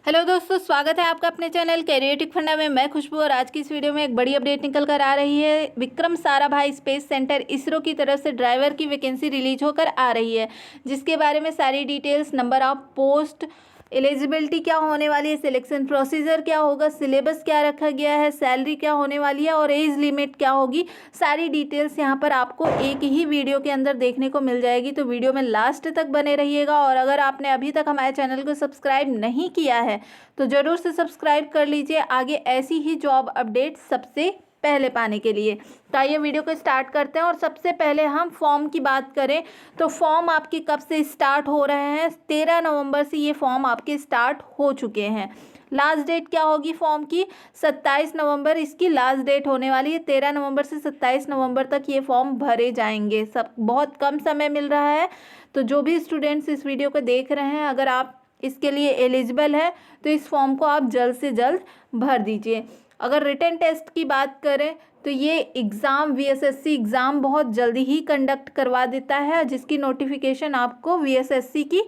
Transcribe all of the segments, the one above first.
Hello दोस्तों, स्वागत है आपका अपने चैनल कैरियटिक फंडा में। मैं खुशबू और आज की इस वीडियो में एक बड़ी अपडेट निकल कर आ रही है। विक्रम साराभाई स्पेस सेंटर इसरो की तरफ से ड्राइवर की वैकेंसी रिलीज होकर आ रही है, जिसके बारे में सारी details, number of post, eligibility क्या होने वाली है, सिलेक्शन प्रोसीजर क्या होगा, सिलेबस क्या रखा गया है, सैलरी क्या होने वाली है और एज लिमिट क्या होगी, सारी डिटेल्स यहाँ पर आपको एक ही वीडियो के अंदर देखने को मिल जाएगी। तो वीडियो में लास्ट तक बने रहिएगा। और अगर आपने अभी तक हमारे चैनल को सब्सक्राइब नहीं किया है तो ज़रूर से सब्सक्राइब कर लीजिए आगे ऐसी ही जॉब अपडेट सबसे पहले पाने के लिए। तो आइए वीडियो को स्टार्ट करते हैं। और सबसे पहले हम फॉर्म की बात करें तो फॉर्म आपके कब से स्टार्ट हो रहे हैं। 13 नवंबर से ये फॉर्म आपके स्टार्ट हो चुके हैं। लास्ट डेट क्या होगी फॉर्म की? 27 नवंबर इसकी लास्ट डेट होने वाली है। 13 नवंबर से 27 नवंबर तक ये फॉर्म भरे जाएंगे। सब बहुत कम समय मिल रहा है। तो जो भी स्टूडेंट्स इस वीडियो को देख रहे हैं, अगर आप इसके लिए एलिजिबल है तो इस फॉर्म को आप जल्द से जल्द भर दीजिए। अगर रिटन टेस्ट की बात करें तो ये एग्ज़ाम वीएसएससी एग्ज़ाम बहुत जल्दी ही कंडक्ट करवा देता है, जिसकी नोटिफिकेशन आपको वीएसएससी की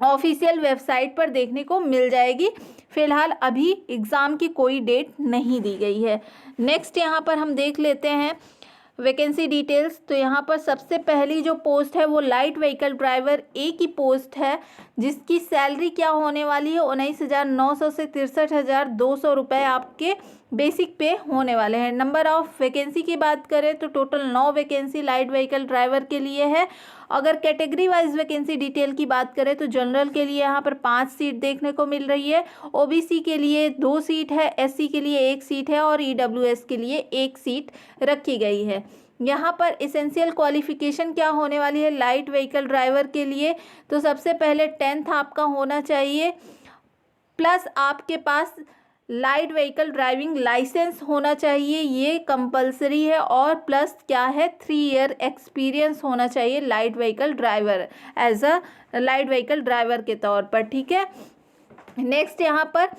ऑफिशियल वेबसाइट पर देखने को मिल जाएगी। फिलहाल अभी एग्ज़ाम की कोई डेट नहीं दी गई है। नेक्स्ट यहाँ पर हम देख लेते हैं वैकेंसी डिटेल्स। तो यहाँ पर सबसे पहली जो पोस्ट है वो लाइट व्हीकल ड्राइवर ए की पोस्ट है, जिसकी सैलरी क्या होने वाली है? 19,900 से 63,200 रुपये आपके बेसिक पे होने वाले हैं। नंबर ऑफ वैकेंसी की बात करें तो total 9 vacancy light vehicle driver के लिए है। अगर कैटेगरी वाइज वैकेंसी डिटेल की बात करें तो जनरल के लिए यहाँ पर 5 सीट देखने को मिल रही है, ओबीसी के लिए 2 सीट है, एससी के लिए 1 सीट है और ईडब्ल्यूएस के लिए 1 सीट रखी गई है। यहाँ पर एसेंशियल क्वालिफिकेशन क्या होने वाली है लाइट व्हीकल ड्राइवर के लिए? तो सबसे पहले 10th आपका होना चाहिए, प्लस आपके पास लाइट व्हीकल ड्राइविंग लाइसेंस होना चाहिए, ये कंपलसरी है। और प्लस क्या है, 3 ईयर एक्सपीरियंस होना चाहिए light vehicle driver as a light vehicle driver के तौर पर। ठीक है। नेक्स्ट यहाँ पर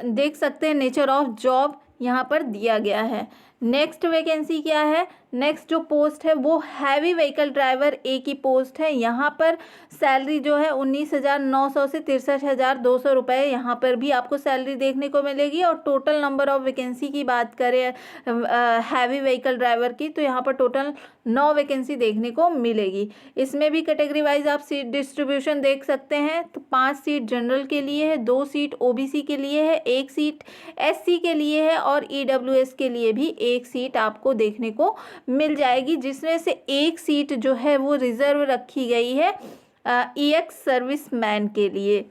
देख सकते हैं नेचर ऑफ जॉब यहाँ पर दिया गया है। नेक्स्ट वैकेंसी क्या है? नेक्स्ट जो पोस्ट है वो हैवी व्हीकल ड्राइवर ए की पोस्ट है। यहाँ पर सैलरी जो है 19,900 से 63,200 रुपये यहाँ पर भी आपको सैलरी देखने को मिलेगी। और टोटल नंबर ऑफ वैकेंसी की बात करें हैवी व्हीकल ड्राइवर की तो यहाँ पर टोटल 9 वैकेंसी देखने को मिलेगी। इसमें भी कैटेगरी वाइज आप सीट डिस्ट्रीब्यूशन देख सकते हैं। तो 5 सीट जनरल के लिए है, 2 सीट ओबीसी के लिए है, 1 सीट एससी के लिए है और ईडब्ल्यूएस के लिए भी 1 सीट आपको देखने को मिल जाएगी, जिसमें से 1 सीट जो है वो रिजर्व रखी गई है ईएक्स सर्विसमैन के लिए।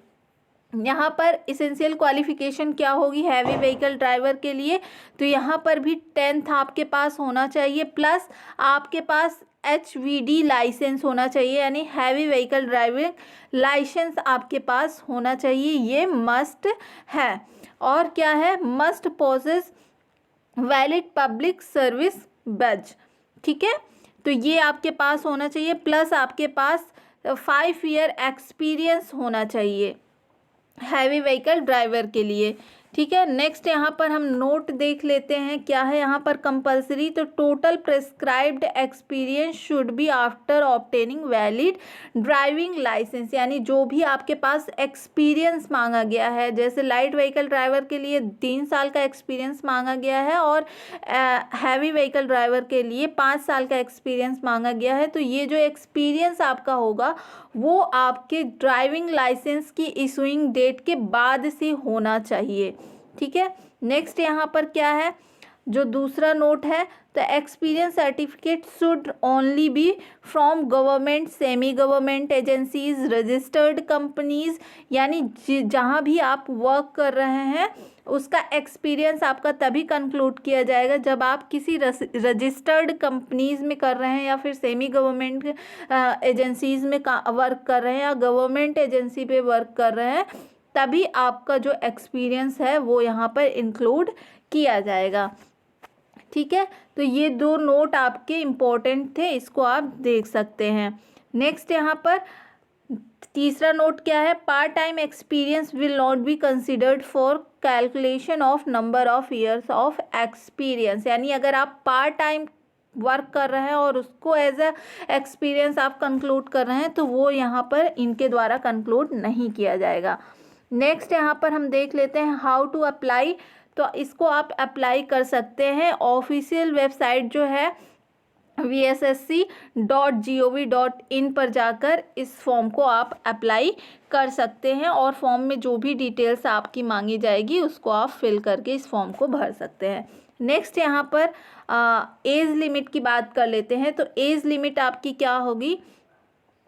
यहाँ पर एसेंशियल क्वालिफिकेशन क्या होगी हैवी व्हीकल ड्राइवर के लिए? तो यहाँ पर भी 10th आपके पास होना चाहिए, प्लस आपके पास HVD लाइसेंस होना चाहिए, यानी हैवी व्हीकल ड्राइविंग लाइसेंस आपके पास होना चाहिए, ये मस्ट है। और क्या है, must possess valid public service badge. ठीक है, तो ये आपके पास होना चाहिए, प्लस आपके पास 5 ईयर एक्सपीरियंस होना चाहिए हैवी व्हीकल ड्राइवर के लिए। ठीक है। नेक्स्ट यहाँ पर हम नोट देख लेते हैं क्या है यहाँ पर कंपलसरी। तो total prescribed experience should be after obtaining valid driving licence, यानी जो भी आपके पास एक्सपीरियंस मांगा गया है, जैसे लाइट व्हीकल ड्राइवर के लिए 3 साल का एक्सपीरियंस मांगा गया है और हैवी व्हीकल ड्राइवर के लिए 5 साल का एक्सपीरियंस मांगा गया है। तो ये जो एक्सपीरियंस आपका होगा वो आपके ड्राइविंग लाइसेंस की इशूइंग डेट के बाद से होना चाहिए। ठीक है। नेक्स्ट यहाँ पर क्या है, जो दूसरा नोट है, तो experience certificate should only be from government, semi government agencies, registered companies, यानी जहाँ भी आप वर्क कर रहे हैं उसका एक्सपीरियंस आपका तभी कंक्लूड किया जाएगा जब आप किसी रजिस्टर्ड कंपनीज में कर रहे हैं या फिर सेमी गवर्नमेंट एजेंसीज में वर्क कर रहे हैं या गवर्नमेंट एजेंसी पे वर्क कर रहे हैं, तभी आपका जो एक्सपीरियंस है वो यहाँ पर इंक्लूड किया जाएगा। ठीक है। तो ये 2 नोट आपके इम्पोर्टेंट थे, इसको आप देख सकते हैं। नेक्स्ट यहाँ पर तीसरा नोट क्या है, part time experience will not be considered for calculation of number of years of experience, यानी अगर आप पार्ट टाइम वर्क कर रहे हैं और उसको एज अ एक्सपीरियंस आप कंक्लूड कर रहे हैं तो वो यहाँ पर इनके द्वारा कंक्लूड नहीं किया जाएगा। नेक्स्ट यहाँ पर हम देख लेते हैं हाउ टू अप्लाई। तो इसको आप अप्लाई कर सकते हैं ऑफिशियल वेबसाइट जो है vssc.gov.in पर जाकर इस फॉर्म को आप अप्लाई कर सकते हैं और फॉर्म में जो भी डिटेल्स आपकी मांगी जाएगी उसको आप फिल करके इस फॉर्म को भर सकते हैं। नेक्स्ट यहाँ पर एज लिमिट की बात कर लेते हैं। तो एज लिमिट आपकी क्या होगी,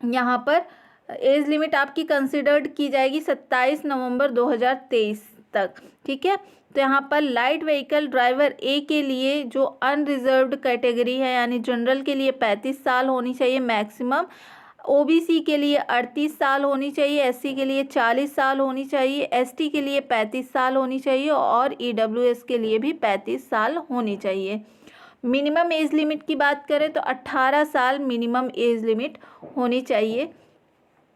यहाँ पर एज लिमिट आपकी कंसिडर्ड की जाएगी 27 नवंबर 2023 तक। ठीक है, तो यहाँ पर लाइट व्हीकल ड्राइवर ए के लिए जो अनरिजर्व्ड कैटेगरी है यानी जनरल के लिए 35 साल होनी चाहिए मैक्सिमम, ओबीसी के लिए 38 साल होनी चाहिए, एससी के लिए 40 साल होनी चाहिए, एसटी के लिए 35 साल होनी चाहिए और ईडब्ल्यूएस के लिए भी 35 साल होनी चाहिए। मिनिमम एज लिमिट की बात करें तो 18 साल मिनिमम एज लिमिट होनी चाहिए।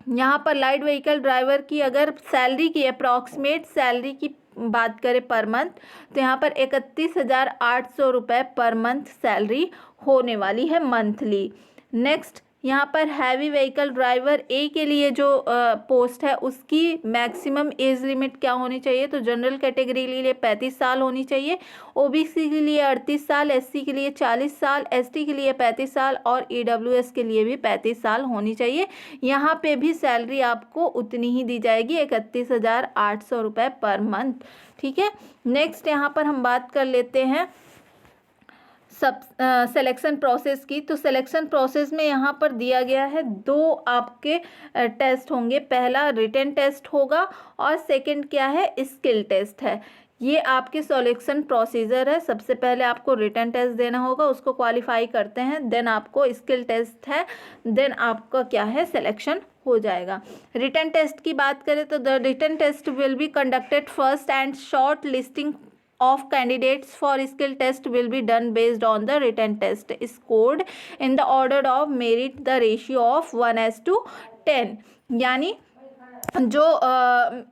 यहाँ पर लाइट व्हीकल ड्राइवर की अगर सैलरी की अप्रॉक्सीमेट सैलरी की बात करें पर मंथ तो यहाँ पर 31,800 रुपये पर मंथ सैलरी होने वाली है मंथली। नेक्स्ट यहाँ पर हैवी व्हीकल ड्राइवर ए के लिए जो पोस्ट है उसकी मैक्सिमम एज लिमिट क्या होनी चाहिए, तो जनरल कैटेगरी के लिए 35 साल होनी चाहिए, ओबीसी के लिए 38 साल, एससी के लिए 40 साल, एसटी के लिए 35 साल और ईडब्ल्यूएस के लिए भी 35 साल होनी चाहिए। यहाँ पे भी सैलरी आपको उतनी ही दी जाएगी 31,800 रुपये पर मंथ। ठीक है, नेक्स्ट यहाँ पर हम बात कर लेते हैं सिलेक्शन प्रोसेस की। तो सिलेक्शन प्रोसेस में यहाँ पर दिया गया है 2 आपके टेस्ट होंगे, पहला रिटन टेस्ट होगा और सेकंड क्या है स्किल टेस्ट है। ये आपके सिलेक्शन प्रोसीजर है। सबसे पहले आपको रिटन टेस्ट देना होगा, उसको क्वालिफाई करते हैं, देन आपको स्किल टेस्ट है, देन आपका क्या है सिलेक्शन हो जाएगा। रिटन टेस्ट की बात करें तो the written test will be conducted first and short listing of candidates for skill test will be done based on the written test scored in the order of merit the ratio of 1:10। यानी जो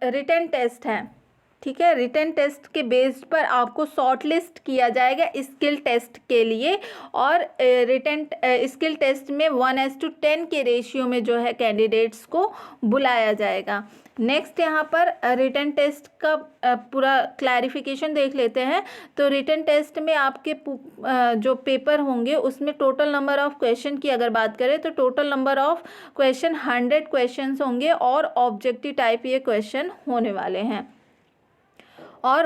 written test है, ठीक है, written test के based पर आपको short list किया जाएगा स्किल टेस्ट के लिए और रिटन स्किल टेस्ट में 1:10 के रेशियो में जो है कैंडिडेट्स को बुलाया जाएगा। नेक्स्ट यहाँ पर रिटन टेस्ट का पूरा क्लैरिफिकेशन देख लेते हैं। तो रिटन टेस्ट में आपके जो पेपर होंगे उसमें टोटल नंबर ऑफ क्वेश्चन की अगर बात करें तो total number of question 100 question होंगे और ऑब्जेक्टिव टाइप ये क्वेश्चन होने वाले हैं। और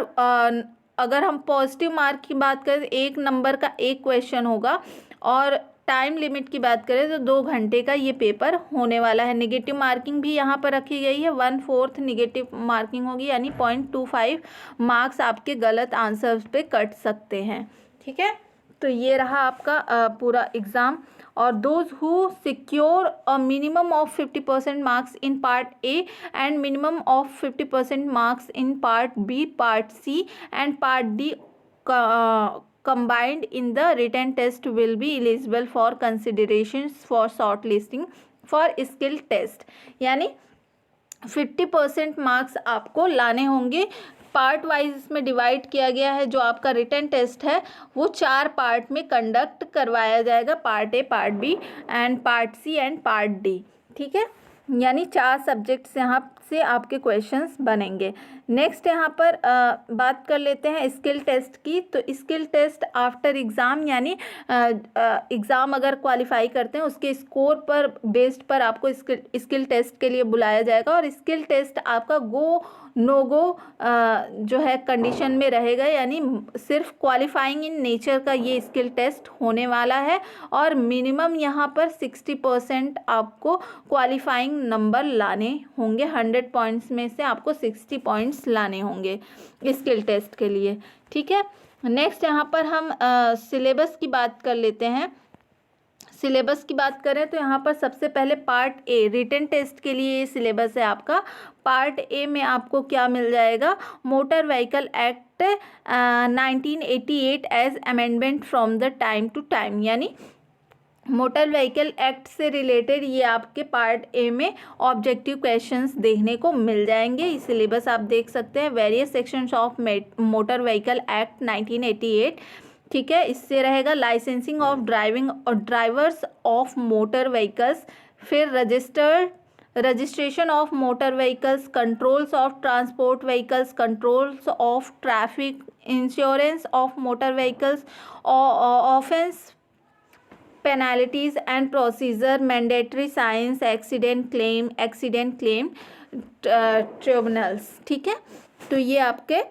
अगर हम पॉजिटिव मार्क की बात करें तो 1 नंबर का 1 क्वेश्चन होगा और टाइम लिमिट की बात करें तो 2 घंटे का ये पेपर होने वाला है। नेगेटिव मार्किंग भी यहाँ पर रखी गई है, 1/4 नेगेटिव मार्किंग होगी यानी 0.25 मार्क्स आपके गलत आंसर्स पे कट सकते हैं। ठीक है, तो ये रहा आपका पूरा एग्ज़ाम। और those who secure a minimum of 50% marks in part A and minimum of 50% marks in part B, part C and part D combined in the written test will be eligible for considerations for shortlisting for skill test। यानी 50% marks आपको लाने होंगे। Part wise इसमें divide किया गया है। जो आपका रिटन टेस्ट है वो 4 पार्ट में कंडक्ट करवाया जाएगा, part A, part B and part C and part D. ठीक है, यानी 4 सब्जेक्ट्स यहाँ से आपके क्वेश्चंस बनेंगे। नेक्स्ट यहाँ पर बात कर लेते हैं स्किल टेस्ट की। तो स्किल टेस्ट आफ्टर एग्ज़ाम यानी एग्ज़ाम अगर क्वालिफाई करते हैं उसके स्कोर पर बेस्ड पर आपको स्किल टेस्ट के लिए बुलाया जाएगा और स्किल टेस्ट आपका गो नो गो जो है कंडीशन में रहेगा, यानी सिर्फ क्वालिफाइंग इन नेचर का ये स्किल टेस्ट होने वाला है और मिनिमम यहाँ पर 60% आपको क्वालिफाइंग नंबर लाने होंगे। 100 पॉइंट्स में से आपको 60 पॉइंट्स लाने होंगे स्किल टेस्ट के लिए। ठीक है, नेक्स्ट यहाँ पर हम सिलेबस की बात कर लेते हैं। सिलेबस की बात करें तो यहाँ पर सबसे पहले पार्ट ए रिटन टेस्ट के लिए ये सिलेबस है आपका। पार्ट ए में आपको क्या मिल जाएगा, motor vehicle act 1988 as amendment from the time to time, यानी मोटर व्हीकल एक्ट से रिलेटेड ये आपके पार्ट ए में ऑब्जेक्टिव क्वेश्चंस देखने को मिल जाएंगे। ये सिलेबस आप देख सकते हैं, various sections of motor vehicle act 1988। ठीक है, इससे रहेगा लाइसेंसिंग ऑफ ड्राइविंग और ड्राइवर्स ऑफ मोटर व्हीकल्स, फिर registration of motor vehicles, controls of transport vehicles, controls of traffic, insurance of motor vehicles, offence, penalties and procedure, mandatory science, accident claim tribunals. ठीक है, तो ये आपके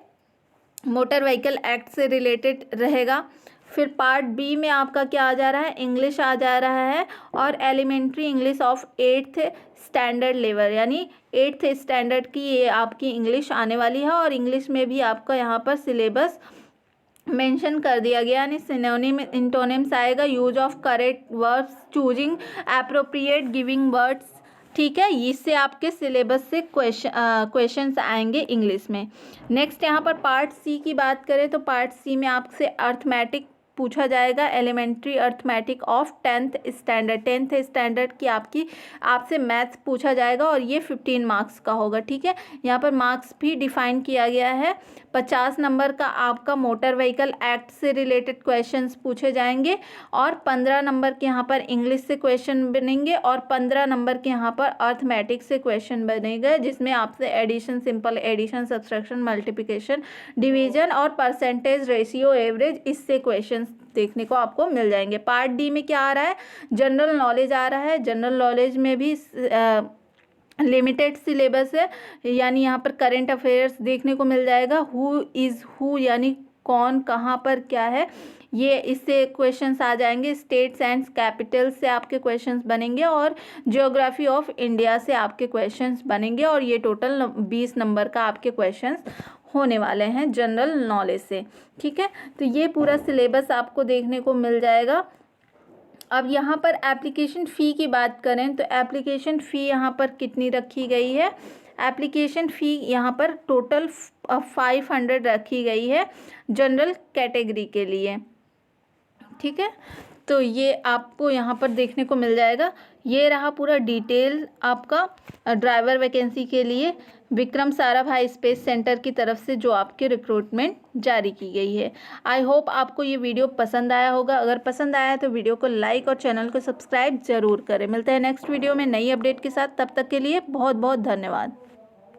motor vehicle act से related रहेगा। फिर part B में आपका क्या आ जा रहा है, इंग्लिश आ जा रहा है, और elementary English of 8th standard level, यानी 8th स्टैंडर्ड की ये आपकी इंग्लिश आने वाली है। और इंग्लिश में भी आपका यहाँ पर सिलेबस मेंशन कर दिया गया, यानी सिनोनिम इंटोनिम्स आएगा, use of correct verbs, choosing appropriate giving words. ठीक है, इससे आपके सिलेबस से क्वेश्चंस आएंगे इंग्लिश में। नेक्स्ट यहाँ पर पार्ट सी की बात करें तो पार्ट सी में आपसे अर्थमेटिक पूछा जाएगा, elementary arithmetic of 10th standard. 10th standard की आपसे मैथ्स पूछा जाएगा और ये 15 मार्क्स का होगा। ठीक है, यहाँ पर मार्क्स भी डिफाइन किया गया है। 50 नंबर का आपका मोटर व्हीकल एक्ट से रिलेटेड क्वेश्चंस पूछे जाएंगे, और 15 नंबर के यहाँ पर इंग्लिश से क्वेश्चन बनेंगे, और 15 नंबर के यहाँ पर अर्थमेटिक से क्वेश्चन बनेगा, जिसमें आपसे addition, simple addition, subtraction, multiplication, division और परसेंटेज, रेशियो, एवरेज, इससे क्वेश्चन देखने को आपको मिल जाएंगे। पार्ट डी में क्या आ रहा है, जनरल नॉलेज आ रहा है। जनरल नॉलेज में भी लिमिटेड सिलेबस है, यानी यहाँ पर करंट अफेयर्स देखने को मिल जाएगा। हु इज़ हु, यानी कौन, कहाँ पर, क्या है, ये इससे क्वेश्चंस आ जाएंगे। स्टेट्स एंड कैपिटल्स से आपके क्वेश्चंस बनेंगे, और ज्योग्राफी ऑफ इंडिया से आपके क्वेश्चंस बनेंगे, और ये टोटल 20 नंबर का आपके क्वेश्चंस होने वाले हैं जनरल नॉलेज से। ठीक है, तो ये पूरा सिलेबस आपको देखने को मिल जाएगा। अब यहाँ पर एप्लीकेशन फ़ी की बात करें तो एप्लीकेशन फ़ी यहाँ पर कितनी रखी गई है, एप्लीकेशन फ़ी यहाँ पर टोटल 500 रखी गई है जनरल कैटेगरी के लिए। ठीक है, तो ये आपको यहाँ पर देखने को मिल जाएगा। ये रहा पूरा डिटेल आपका ड्राइवर वैकेंसी के लिए विक्रम साराभाई स्पेस सेंटर की तरफ से जो आपकी रिक्रूटमेंट जारी की गई है। आई होप आपको ये वीडियो पसंद आया होगा। अगर पसंद आया तो वीडियो को लाइक और चैनल को सब्सक्राइब ज़रूर करें। मिलते हैं नेक्स्ट वीडियो में नई अपडेट के साथ, तब तक के लिए बहुत बहुत धन्यवाद।